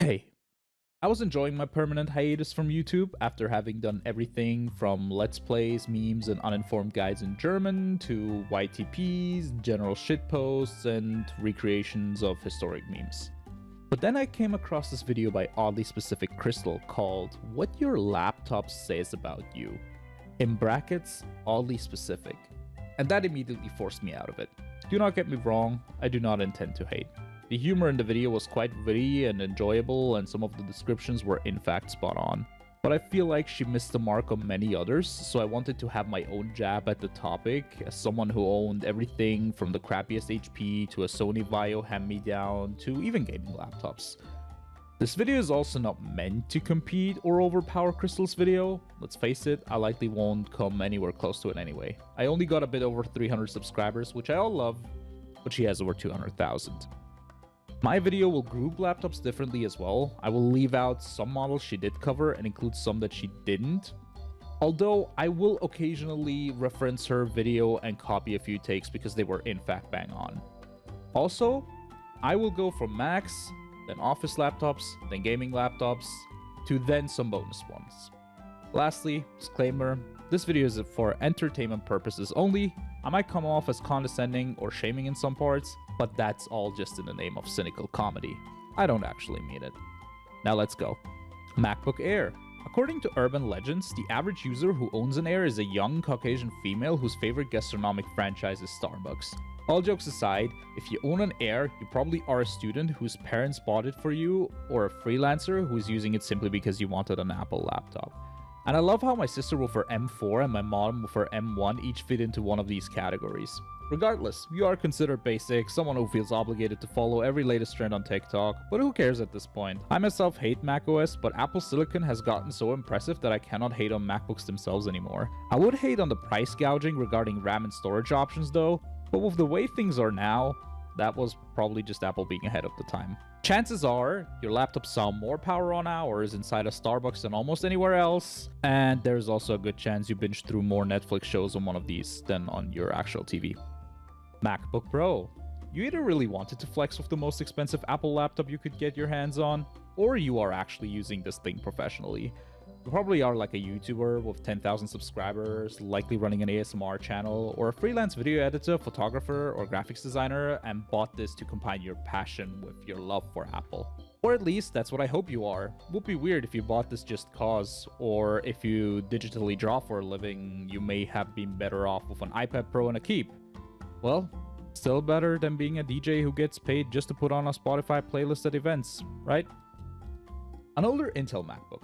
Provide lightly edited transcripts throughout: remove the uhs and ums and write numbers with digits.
Hey, I was enjoying my permanent hiatus from YouTube after having done everything from Let's Plays, memes, and uninformed guides in German to YTPs, general shitposts, and recreations of historic memes. But then I came across this video by oddly specific Crystal called What Your Laptop Says About You. In brackets, oddly specific. And that immediately forced me out of it. Do not get me wrong, I do not intend to hate. The humor in the video was quite witty and enjoyable, and some of the descriptions were in fact spot on. But I feel like she missed the mark on many others, so I wanted to have my own jab at the topic, as someone who owned everything from the crappiest HP to a Sony Vaio hand-me-down to even gaming laptops. This video is also not meant to compete or overpower Crystal's video. Let's face it, I likely won't come anywhere close to it anyway. I only got a bit over 300 subscribers, which I all love, but she has over 200,000. My video will group laptops differently as well. I will leave out some models she did cover and include some that she didn't. Although I will occasionally reference her video and copy a few takes because they were in fact bang on. Also, I will go from Macs, then office laptops, then gaming laptops, to then some bonus ones. Lastly, disclaimer, this video is for entertainment purposes only. I might come off as condescending or shaming in some parts, but that's all just in the name of cynical comedy. I don't actually mean it. Now let's go. MacBook Air. According to urban legends, the average user who owns an Air is a young Caucasian female whose favorite gastronomic franchise is Starbucks. All jokes aside, if you own an Air, you probably are a student whose parents bought it for you, or a freelancer who is using it simply because you wanted an Apple laptop. And I love how my sister with her M4 and my mom with her M1 each fit into one of these categories. Regardless, you are considered basic, someone who feels obligated to follow every latest trend on TikTok, but who cares at this point? I myself hate macOS, but Apple Silicon has gotten so impressive that I cannot hate on MacBooks themselves anymore. I would hate on the price gouging regarding RAM and storage options though, but with the way things are now, that was probably just Apple being ahead of the time. Chances are, your laptop saw more power on hours inside a Starbucks than almost anywhere else, and there's also a good chance you binge through more Netflix shows on one of these than on your actual TV. MacBook Pro. You either really wanted to flex with the most expensive Apple laptop you could get your hands on, or you are actually using this thing professionally. You probably are like a YouTuber with 10,000 subscribers, likely running an ASMR channel, or a freelance video editor, photographer, or graphics designer, and bought this to combine your passion with your love for Apple. Or at least, that's what I hope you are. Would be weird if you bought this just cause, or if you digitally draw for a living, you may have been better off with an iPad Pro and a Keep. Well, still better than being a DJ who gets paid just to put on a Spotify playlist at events, right? An older Intel MacBook.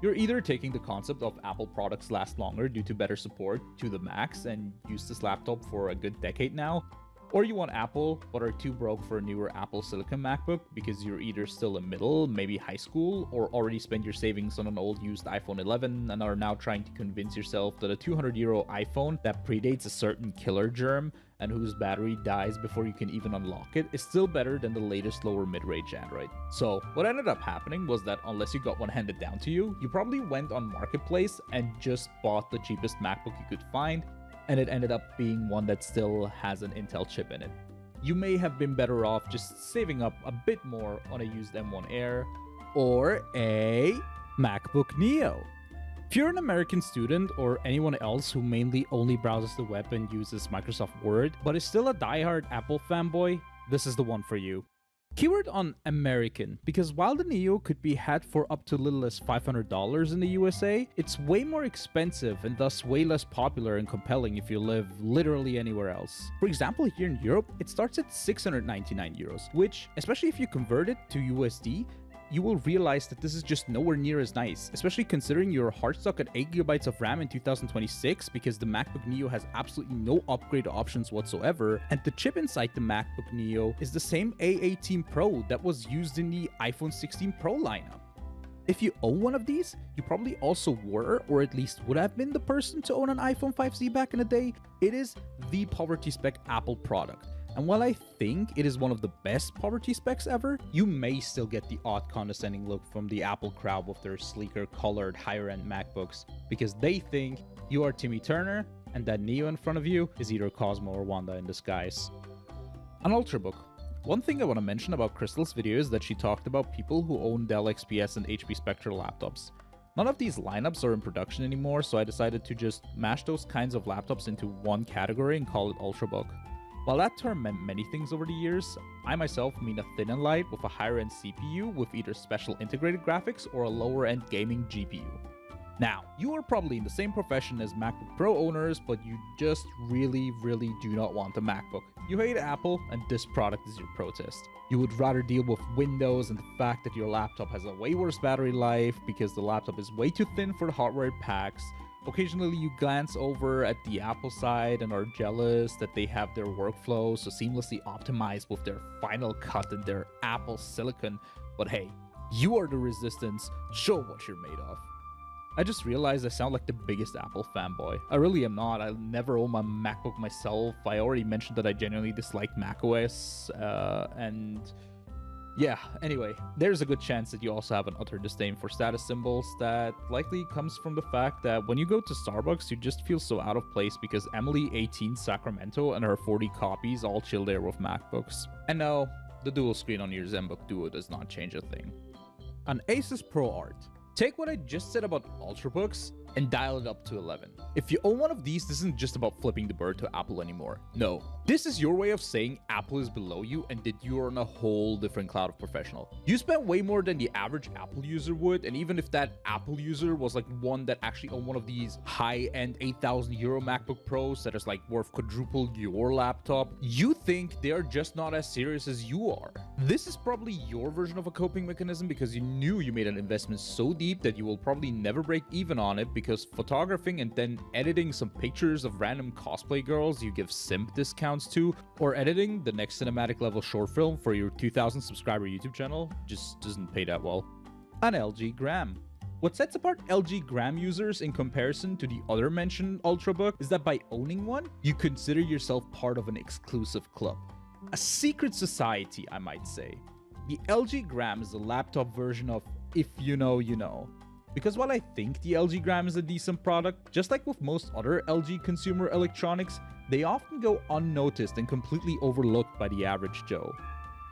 You're either taking the concept of Apple products last longer due to better support to the Macs and use this laptop for a good decade now, or you want Apple but are too broke for a newer Apple Silicon MacBook because you're either still in middle, maybe high school, or already spent your savings on an old used iPhone 11 and are now trying to convince yourself that a 200-euro iPhone that predates a certain killer germ and whose battery dies before you can even unlock it is still better than the latest lower mid-range Android. So what ended up happening was that unless you got one handed down to you, you probably went on Marketplace and just bought the cheapest MacBook you could find, and it ended up being one that still has an Intel chip in it. You may have been better off just saving up a bit more on a used M1 Air or a MacBook Neo. If you're an American student or anyone else who mainly only browses the web and uses Microsoft Word, but is still a diehard Apple fanboy, this is the one for you. Keyword on American, because while the Neo could be had for up to little as $500 in the USA, it's way more expensive and thus way less popular and compelling if you live literally anywhere else. For example, here in Europe, it starts at 699 euros, which, especially if you convert it to USD, you will realize that this is just nowhere near as nice, especially considering you're hard stuck at 8GB of RAM in 2026 because the MacBook Neo has absolutely no upgrade options whatsoever, and the chip inside the MacBook Neo is the same A18 Pro that was used in the iPhone 16 Pro lineup. If you own one of these, you probably also were, or at least would have been the person to own an iPhone 5C back in the day. It is the poverty spec Apple product. And while I think it is one of the best poverty specs ever, you may still get the odd condescending look from the Apple crowd with their sleeker colored higher-end MacBooks, because they think you are Timmy Turner and that Neo in front of you is either Cosmo or Wanda in disguise. An Ultrabook. One thing I want to mention about Crystal's video is that she talked about people who own Dell XPS and HP Spectre laptops. None of these lineups are in production anymore, so I decided to just mash those kinds of laptops into one category and call it Ultrabook. While that term meant many things over the years, I myself mean a thin and light with a higher-end CPU with either special integrated graphics or a lower-end gaming GPU. Now, you are probably in the same profession as MacBook Pro owners, but you just really do not want a MacBook. You hate Apple, and this product is your protest. You would rather deal with Windows and the fact that your laptop has a way worse battery life because the laptop is way too thin for the hardware it packs. Occasionally you glance over at the Apple side and are jealous that they have their workflow so seamlessly optimized with their Final Cut and their Apple Silicon. But hey, you are the resistance. Show what you're made of. I just realized I sound like the biggest Apple fanboy. I really am not. I never own my MacBook myself. I already mentioned that I genuinely dislike macOS, and yeah, anyway, there's a good chance that you also have an utter disdain for status symbols that likely comes from the fact that when you go to Starbucks, you just feel so out of place because Emily 18 Sacramento and her 40 copies all chill there with MacBooks. And no, the dual screen on your ZenBook Duo does not change a thing. An Asus ProArt. Take what I just said about Ultrabooks and dial it up to 11. If you own one of these, this isn't just about flipping the bird to Apple anymore. No, this is your way of saying Apple is below you and that you are on a whole different cloud of professional. You spend way more than the average Apple user would, and even if that Apple user was like one that actually owned one of these high-end 8,000 euro MacBook Pros that is like worth quadruple your laptop, you think they're just not as serious as you are. This is probably your version of a coping mechanism because you knew you made an investment so deep that you will probably never break even on it, because photographing and then editing some pictures of random cosplay girls you give simp discounts to, or editing the next cinematic level short film for your 2,000 subscriber YouTube channel just doesn't pay that well. An LG Gram. What sets apart LG Gram users in comparison to the other mentioned Ultrabook is that by owning one, you consider yourself part of an exclusive club. A secret society, I might say. The LG Gram is a laptop version of if you know, you know. Because while I think the LG Gram is a decent product, just like with most other LG consumer electronics, they often go unnoticed and completely overlooked by the average Joe.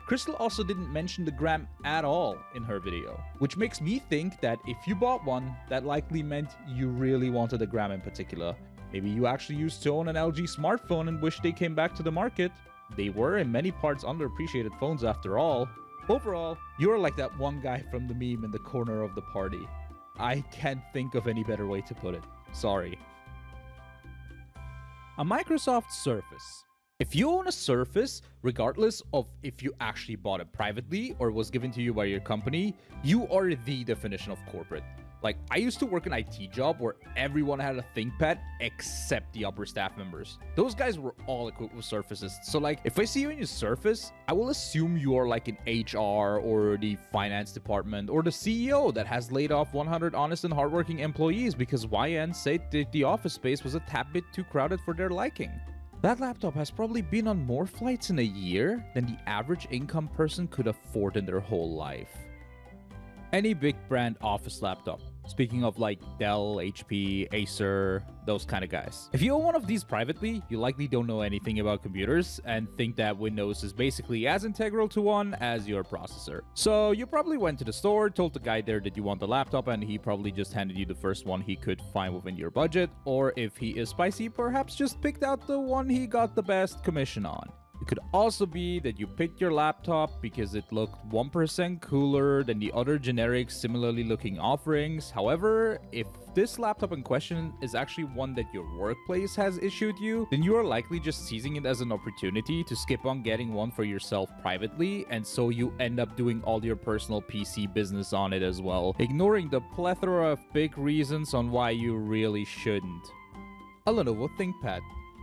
Crystal also didn't mention the Gram at all in her video, which makes me think that if you bought one, that likely meant you really wanted a Gram in particular. Maybe you actually used to own an LG smartphone and wish they came back to the market. They were in many parts underappreciated phones after all. Overall, you're like that one guy from the meme in the corner of the party. I can't think of any better way to put it. Sorry. A Microsoft Surface. If you own a Surface, regardless of if you actually bought it privately or was given to you by your company, you are the definition of corporate. Like, I used to work an IT job where everyone had a ThinkPad except the upper staff members. Those guys were all equipped with Surfaces. So like, if I see you in your Surface, I will assume you are like in HR or the finance department or the CEO that has laid off 100 honest and hardworking employees because YN said that the office space was a tad bit too crowded for their liking. That laptop has probably been on more flights in a year than the average income person could afford in their whole life. Any big brand office laptop. Speaking of like Dell, HP, Acer, those kind of guys. If you own one of these privately, you likely don't know anything about computers and think that Windows is basically as integral to one as your processor. So you probably went to the store, told the guy there that you want the laptop, and he probably just handed you the first one he could find within your budget. Or if he is spicy, perhaps just picked out the one he got the best commission on. It could also be that you picked your laptop because it looked 1% cooler than the other generic similarly looking offerings. However, if this laptop in question is actually one that your workplace has issued you, then you are likely just seizing it as an opportunity to skip on getting one for yourself privately, and so you end up doing all your personal PC business on it as well, ignoring the plethora of big reasons on why you really shouldn't. A Lenovo Thinkpad.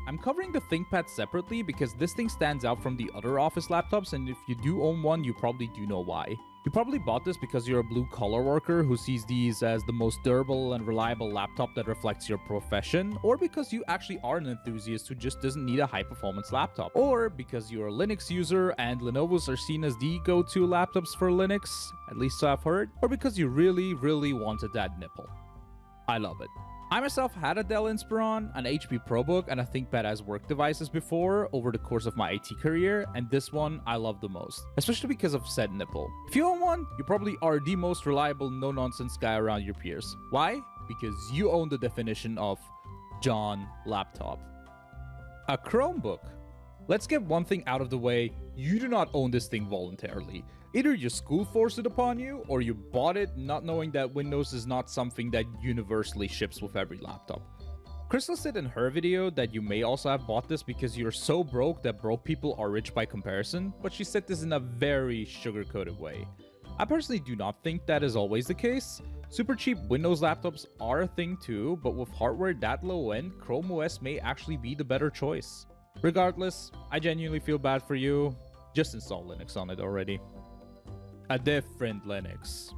I'm covering the ThinkPad separately because this thing stands out from the other office laptops, and if you do own one, you probably do know why. You probably bought this because you're a blue-collar worker who sees these as the most durable and reliable laptop that reflects your profession, or because you actually are an enthusiast who just doesn't need a high-performance laptop, or because you're a Linux user and Lenovo's are seen as the go-to laptops for Linux, at least so I've heard, or because you really wanted that nipple. I love it. I myself had a Dell Inspiron, an HP ProBook, and a ThinkPad as work devices before over the course of my IT career, and this one I love the most, especially because of said nipple. If you own one, you probably are the most reliable, no-nonsense guy around your peers. Why? Because you own the definition of John laptop. A Chromebook. Let's get one thing out of the way, you do not own this thing voluntarily. Either your school forced it upon you, or you bought it not knowing that Windows is not something that universally ships with every laptop. Crystal said in her video that you may also have bought this because you're so broke that broke people are rich by comparison, but she said this in a very sugar-coated way. I personally do not think that is always the case. Super cheap Windows laptops are a thing too, but with hardware that low end, Chrome OS may actually be the better choice. Regardless, I genuinely feel bad for you. Just install Linux on it already. A different Linux.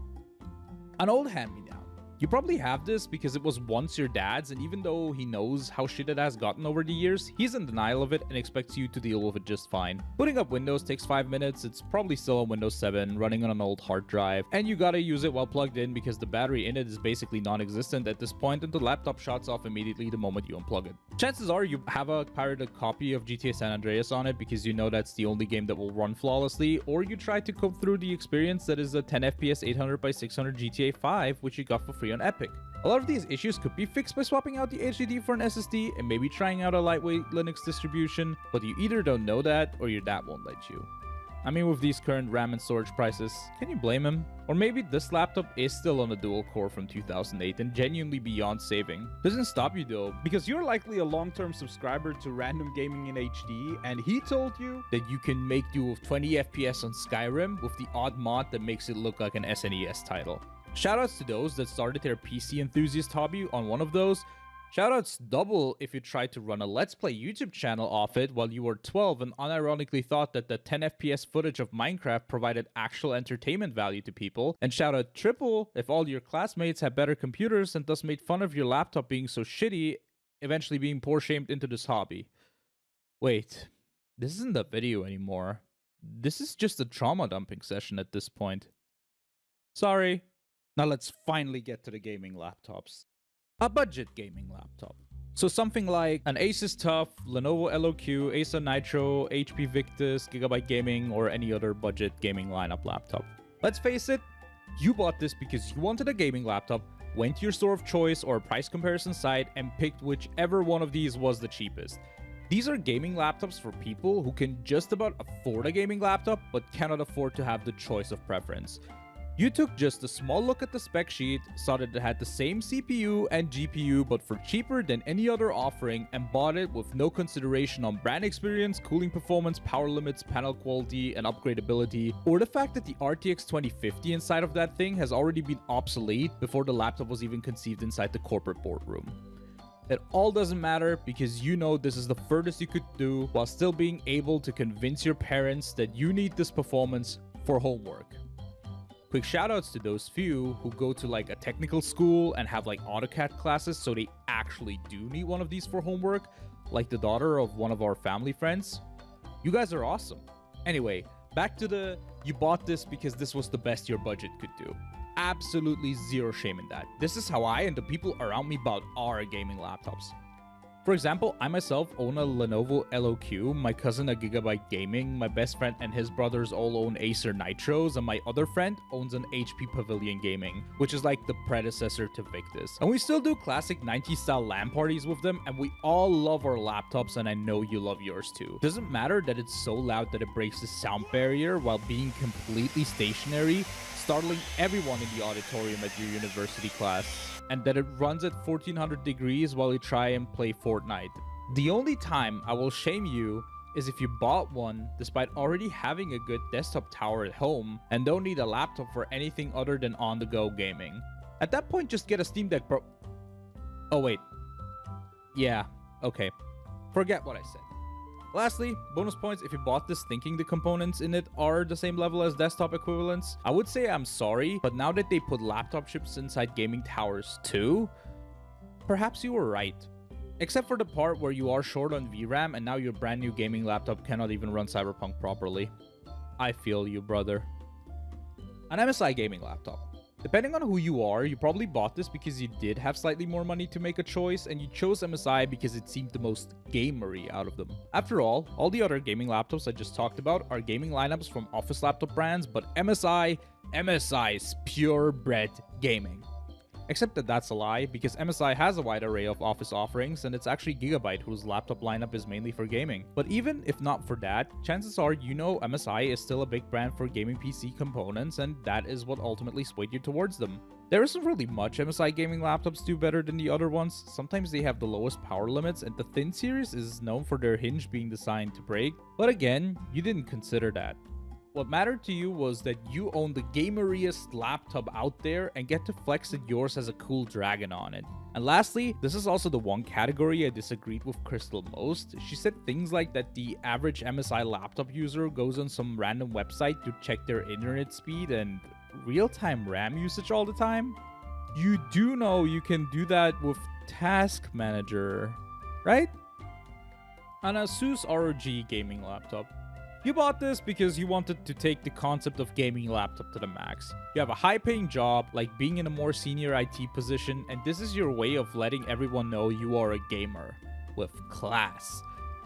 An old hand-me-down. You probably have this because it was once your dad's, and even though he knows how shit it has gotten over the years, he's in denial of it and expects you to deal with it just fine. Booting up Windows takes 5 minutes, it's probably still on Windows 7, running on an old hard drive, and you gotta use it while plugged in because the battery in it is basically non-existent at this point and the laptop shuts off immediately the moment you unplug it. Chances are you have a pirated copy of GTA San Andreas on it because you know that's the only game that will run flawlessly, or you try to cope through the experience that is a 10 FPS 800x600 GTA 5, which you got for free on Epic. A lot of these issues could be fixed by swapping out the HDD for an SSD and maybe trying out a lightweight Linux distribution, but you either don't know that or your dad won't let you. I mean, with these current RAM and storage prices, can you blame him? Or maybe this laptop is still on a dual core from 2008 and genuinely beyond saving. Doesn't stop you though, because you're likely a long-term subscriber to Random Gaming in HD, and he told you that you can make do with 20 FPS on Skyrim with the odd mod that makes it look like an SNES title. Shoutouts to those that started their PC enthusiast hobby on one of those. Shoutouts double if you tried to run a Let's Play YouTube channel off it while you were 12 and unironically thought that the 10 FPS footage of Minecraft provided actual entertainment value to people. And shoutout triple if all your classmates had better computers and thus made fun of your laptop being so shitty, eventually being poor shamed into this hobby. Wait, this isn't a video anymore. This is just a trauma dumping session at this point. Sorry. Now let's finally get to the gaming laptops. A budget gaming laptop. So something like an Asus TUF, Lenovo LOQ, Acer Nitro, HP Victus, Gigabyte Gaming, or any other budget gaming lineup laptop. Let's face it, you bought this because you wanted a gaming laptop, went to your store of choice or a price comparison site, and picked whichever one of these was the cheapest. These are gaming laptops for people who can just about afford a gaming laptop, but cannot afford to have the choice of preference. You took just a small look at the spec sheet, saw that it had the same CPU and GPU but for cheaper than any other offering, and bought it with no consideration on brand experience, cooling performance, power limits, panel quality, and upgradability, or the fact that the RTX 2050 inside of that thing has already been obsolete before the laptop was even conceived inside the corporate boardroom. It all doesn't matter because you know this is the furthest you could do while still being able to convince your parents that you need this performance for homework. Quick shoutouts to those few who go to like a technical school and have like AutoCAD classes so they actually do need one of these for homework, like the daughter of one of our family friends. You guys are awesome. Anyway, back to the you bought this because this was the best your budget could do. Absolutely zero shame in that. This is how I and the people around me bought our gaming laptops. For example, I myself own a Lenovo LOQ, my cousin a Gigabyte Gaming, my best friend and his brothers all own Acer Nitros, and my other friend owns an HP Pavilion Gaming, which is like the predecessor to Victus. And we still do classic 90s style LAN parties with them, and we all love our laptops, and I know you love yours too. Doesn't matter that it's so loud that it breaks the sound barrier while being completely stationary, startling everyone in the auditorium at your university class, and that it runs at 1400 degrees while you try and play Fortnite. The only time I will shame you is if you bought one despite already having a good desktop tower at home and don't need a laptop for anything other than on-the-go gaming. At that point, just get a Steam Deck, bro. Oh wait. Yeah, okay. Forget what I said. Lastly, bonus points if you bought this thinking the components in it are the same level as desktop equivalents. I would say I'm sorry, but now that they put laptop chips inside gaming towers too, perhaps you were right. Except for the part where you are short on VRAM and now your brand new gaming laptop cannot even run Cyberpunk properly. I feel you, brother. An MSi Gaming Laptop. Depending on who you are, you probably bought this because you did have slightly more money to make a choice, and you chose MSi because it seemed the most gamery out of them. After all the other gaming laptops I just talked about are gaming lineups from office laptop brands, but MSi is purebred gaming. Except that that's a lie, because MSi has a wide array of office offerings, and it's actually Gigabyte whose laptop lineup is mainly for gaming. But even if not for that, chances are you know MSi is still a big brand for gaming PC components, and that is what ultimately swayed you towards them. There isn't really much MSi gaming laptops do better than the other ones. Sometimes they have the lowest power limits, and the Thin series is known for their hinge being designed to break. But again, you didn't consider that. What mattered to you was that you own the gameriest laptop out there and get to flex that yours has a cool dragon on it. And lastly, this is also the one category I disagreed with Crystal most. She said things like that the average MSi laptop user goes on some random website to check their internet speed and real-time RAM usage all the time. You do know you can do that with Task Manager, right? An Asus ROG gaming laptop. You bought this because you wanted to take the concept of gaming laptop to the max. You have a high-paying job, like being in a more senior IT position, and this is your way of letting everyone know you are a gamer. With class.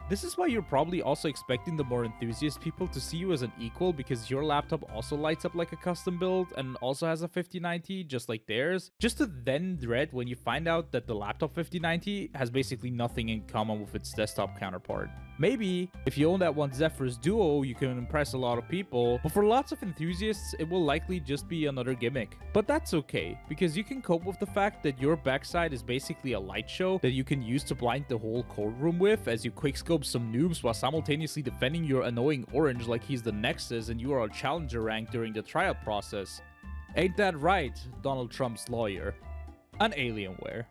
This is why you're probably also expecting the more enthusiast people to see you as an equal, because your laptop also lights up like a custom build and also has a 5090 just like theirs, just to then dread when you find out that the laptop 5090 has basically nothing in common with its desktop counterpart. Maybe, if you own that one Zephyrus Duo, you can impress a lot of people, but for lots of enthusiasts, it will likely just be another gimmick. But that's okay, because you can cope with the fact that your backside is basically a light show that you can use to blind the whole courtroom with as you quickscope some noobs while simultaneously defending your annoying orange like he's the Nexus and you are a challenger rank during the trial process. Ain't that right, Donald Trump's lawyer? An Alienware.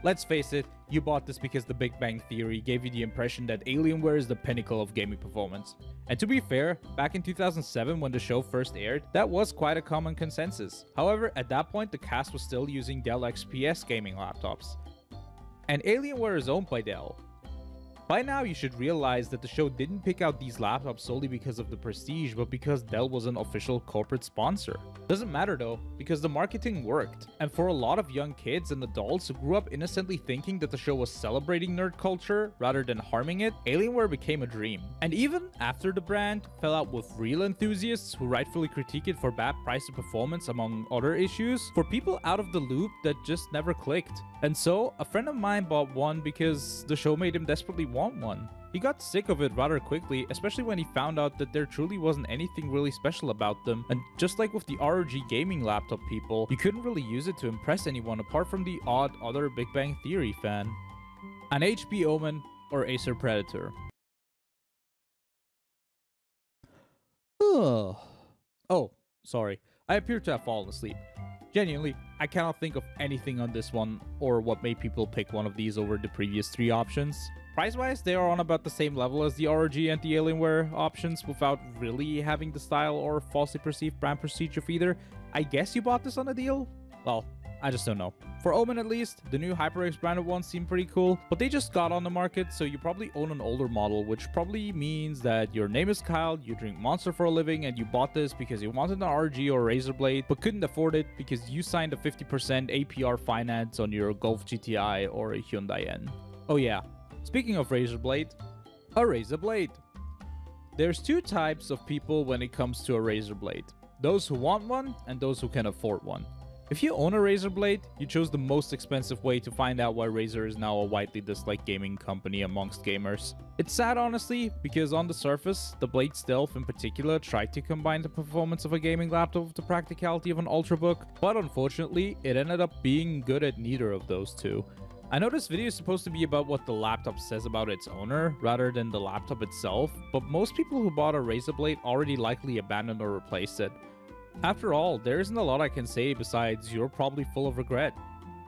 Let's face it, you bought this because the Big Bang Theory gave you the impression that Alienware is the pinnacle of gaming performance. And to be fair, back in 2007 when the show first aired, that was quite a common consensus. However, at that point the cast was still using Dell XPS gaming laptops. And Alienware is owned by Dell. By now, you should realize that the show didn't pick out these laptops solely because of the prestige, but because Dell was an official corporate sponsor. Doesn't matter though, because the marketing worked. And for a lot of young kids and adults who grew up innocently thinking that the show was celebrating nerd culture rather than harming it, Alienware became a dream. And even after the brand fell out with real enthusiasts who rightfully critique it for bad price to performance among other issues, for people out of the loop that just never clicked. And so, a friend of mine bought one because the show made him desperately want one. He got sick of it rather quickly, especially when he found out that there truly wasn't anything really special about them, and just like with the ROG gaming laptop people, you couldn't really use it to impress anyone apart from the odd other Big Bang Theory fan. An HP Omen or Acer Predator. Oh, sorry. I appear to have fallen asleep. Genuinely, I cannot think of anything on this one or what made people pick one of these over the previous three options. Price-wise, they are on about the same level as the ROG and the Alienware options without really having the style or falsely perceived brand prestige of either. I guess you bought this on a deal? Well, I just don't know. For Omen at least, the new HyperX branded ones seem pretty cool, but they just got on the market, so you probably own an older model, which probably means that your name is Kyle, you drink Monster for a living, and you bought this because you wanted an ROG or Razer Blade, but couldn't afford it because you signed a 50% APR finance on your Golf GTI or a Hyundai N. Oh yeah, speaking of Razer Blade, a Razer Blade. There's two types of people when it comes to a Razer Blade. Those who want one and those who can afford one. If you own a Razer Blade, you chose the most expensive way to find out why Razer is now a widely disliked gaming company amongst gamers. It's sad honestly, because on the surface, the Blade Stealth in particular tried to combine the performance of a gaming laptop with the practicality of an Ultrabook, but unfortunately, it ended up being good at neither of those two. I know this video is supposed to be about what the laptop says about its owner, rather than the laptop itself, but most people who bought a Razer Blade already likely abandoned or replaced it. After all, there isn't a lot I can say besides you're probably full of regret.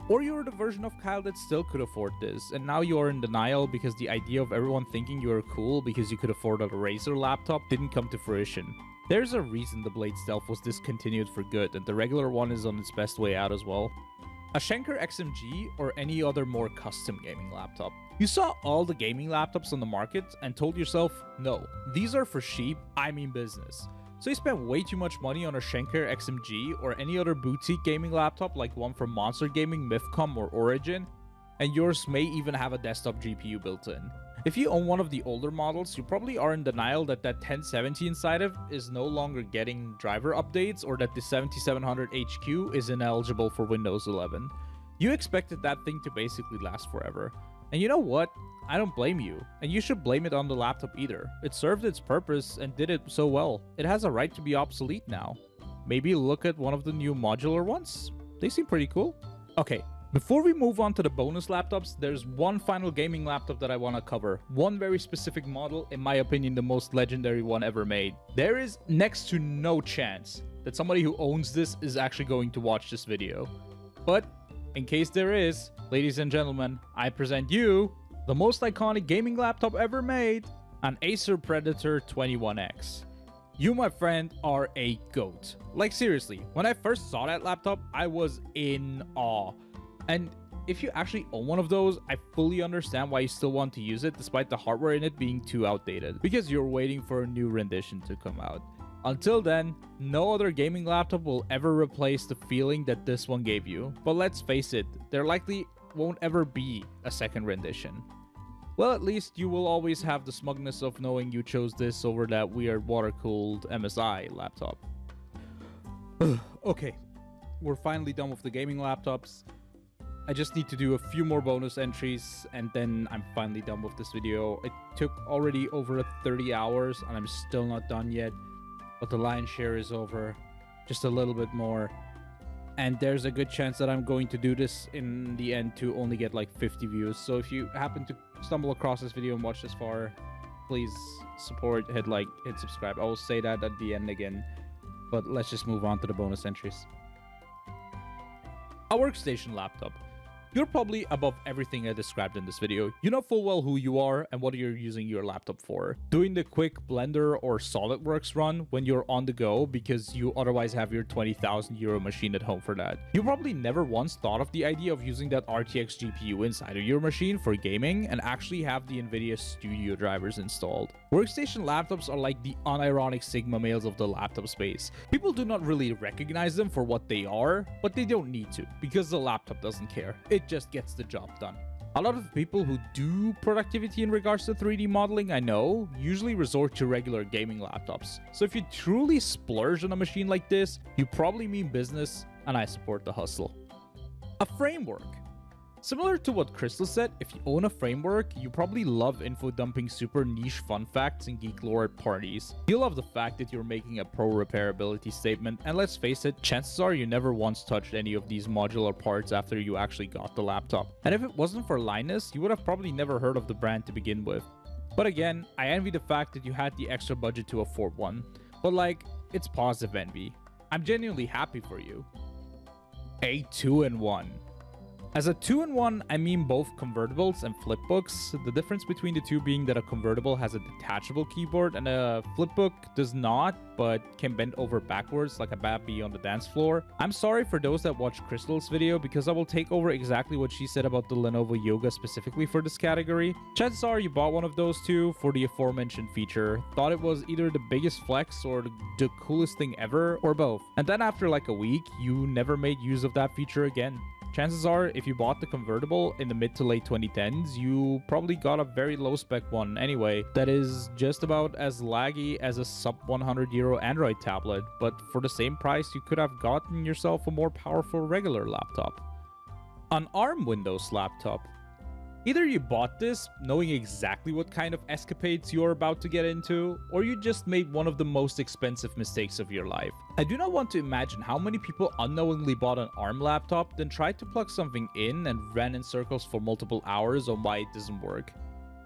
Or you're the version of Kyle that still could afford this, and now you are in denial because the idea of everyone thinking you are cool because you could afford a Razer laptop didn't come to fruition. There's a reason the Blade Stealth was discontinued for good, and the regular one is on its best way out as well. A Schenker XMG or any other more custom gaming laptop. You saw all the gaming laptops on the market and told yourself, no, these are for sheep, I mean business. So you spent way too much money on a Schenker XMG or any other boutique gaming laptop like one from Monster Gaming, Mythcom, or Origin, and yours may even have a desktop GPU built in. If you own one of the older models, you probably are in denial that 1070 inside of is no longer getting driver updates or that the 7700 HQ is ineligible for Windows 11. You expected that thing to basically last forever. And you know what? I don't blame you, and you should blame it on the laptop either. It served its purpose and did it so well. It has a right to be obsolete now. Maybe look at one of the new modular ones. They seem pretty cool. Okay, before we move on to the bonus laptops, there's one final gaming laptop that I want to cover. One very specific model, in my opinion the most legendary one ever made. There is next to no chance that somebody who owns this is actually going to watch this video. But in case there is, ladies and gentlemen, I present you the most iconic gaming laptop ever made, an Acer Predator 21X. You, my friend, are a GOAT. Like seriously, when I first saw that laptop, I was in awe. And if you actually own one of those, I fully understand why you still want to use it despite the hardware in it being too outdated, because you're waiting for a new rendition to come out. Until then, no other gaming laptop will ever replace the feeling that this one gave you. But let's face it, there likely won't ever be a second rendition. Well, at least you will always have the smugness of knowing you chose this over that weird water-cooled MSi laptop. Okay, we're finally done with the gaming laptops. I just need to do a few more bonus entries and then I'm finally done with this video. It took already over 30 hours and I'm still not done yet. But the lion's share is over. Just a little bit more. And there's a good chance that I'm going to do this in the end to only get like 50 views. So if you happen to stumble across this video and watch this far, please support, hit like, hit subscribe. I will say that at the end again. But let's just move on to the bonus entries. A workstation laptop. You're probably above everything I described in this video. You know full well who you are and what you're using your laptop for. Doing the quick Blender or SolidWorks run when you're on the go because you otherwise have your 20,000 euro machine at home for that. You probably never once thought of the idea of using that RTX GPU inside of your machine for gaming and actually have the NVIDIA Studio drivers installed. Workstation laptops are like the unironic Sigma males of the laptop space. People do not really recognize them for what they are, but they don't need to because the laptop doesn't care. It just gets the job done. A lot of people who do productivity in regards to 3D modeling, I know, usually resort to regular gaming laptops. So if you truly splurge on a machine like this, you probably mean business, and I support the hustle. A framework. Similar to what Crystal said, if you own a framework, you probably love info dumping super niche fun facts and geek lore at parties. You love the fact that you're making a pro repairability statement, and let's face it, chances are you never once touched any of these modular parts after you actually got the laptop. And if it wasn't for Linus, you would have probably never heard of the brand to begin with. But again, I envy the fact that you had the extra budget to afford one. But like, it's positive envy. I'm genuinely happy for you. A 2-in-1. As a 2-in-1, I mean both convertibles and flipbooks, the difference between the two being that a convertible has a detachable keyboard and a flipbook does not, but can bend over backwards like a bad bee on the dance floor. I'm sorry for those that watch Crystal's video because I will take over exactly what she said about the Lenovo Yoga specifically for this category. Chances are you bought one of those two for the aforementioned feature, thought it was either the biggest flex or the coolest thing ever, or both. And then after like a week, you never made use of that feature again. Chances are, if you bought the convertible in the mid to late 2010s, you probably got a very low spec one anyway that is just about as laggy as a sub 100 euro Android tablet, but for the same price you could have gotten yourself a more powerful regular laptop. An ARM Windows laptop. Either you bought this knowing exactly what kind of escapades you're about to get into, or you just made one of the most expensive mistakes of your life. I do not want to imagine how many people unknowingly bought an ARM laptop, then tried to plug something in and ran in circles for multiple hours on why it doesn't work.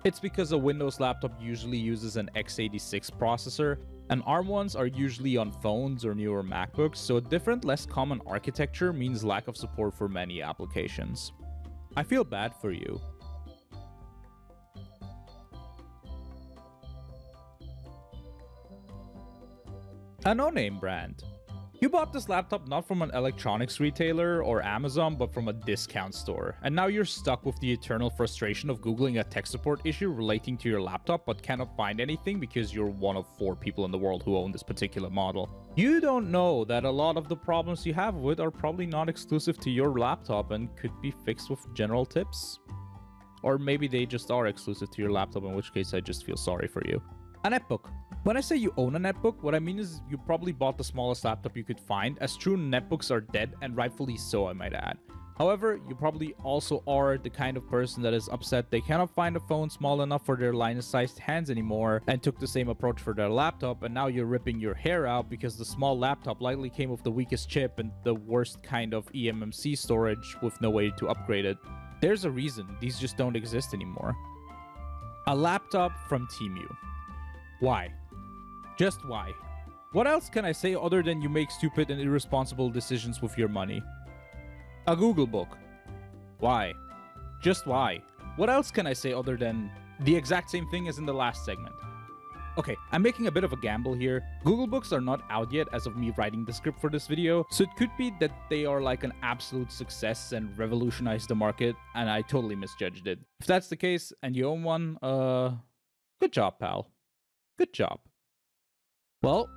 It's because a Windows laptop usually uses an x86 processor, and ARM ones are usually on phones or newer MacBooks, so a different, less common architecture means lack of support for many applications. I feel bad for you. A no-name brand. You bought this laptop not from an electronics retailer or Amazon, but from a discount store. And now you're stuck with the eternal frustration of Googling a tech support issue relating to your laptop, but cannot find anything because you're one of 4 people in the world who own this particular model. You don't know that a lot of the problems you have with are probably not exclusive to your laptop and could be fixed with general tips. Or maybe they just are exclusive to your laptop, in which case I just feel sorry for you. A netbook. When I say you own a netbook, what I mean is you probably bought the smallest laptop you could find, as true netbooks are dead, and rightfully so, I might add. However, you probably also are the kind of person that is upset they cannot find a phone small enough for their Linus-sized hands anymore, and took the same approach for their laptop, and now you're ripping your hair out because the small laptop likely came with the weakest chip and the worst kind of eMMC storage with no way to upgrade it. There's a reason these just don't exist anymore. A laptop from TEMU. Why? Just why? What else can I say other than you make stupid and irresponsible decisions with your money? A Googlebook. Why? Just why? What else can I say other than the exact same thing as in the last segment? Okay, I'm making a bit of a gamble here. Googlebooks are not out yet as of me writing the script for this video, so it could be that they are like an absolute success and revolutionize the market, and I totally misjudged it. If that's the case, and you own one, good job, pal. Good job. Well,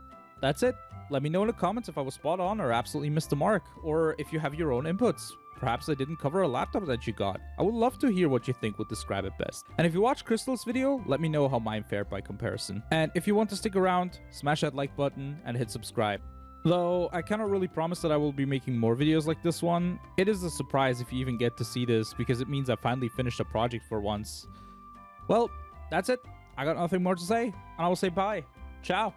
that's it. Let me know in the comments if I was spot on or absolutely missed the mark, or if you have your own inputs. Perhaps I didn't cover a laptop that you got. I would love to hear what you think would describe it best. And if you watched Crystal's video, let me know how mine fared by comparison. And if you want to stick around, smash that like button and hit subscribe. Though I cannot really promise that I will be making more videos like this one. It is a surprise if you even get to see this, because it means I finally finished a project for once. Well, that's it. I got nothing more to say, and I will say bye. Ciao.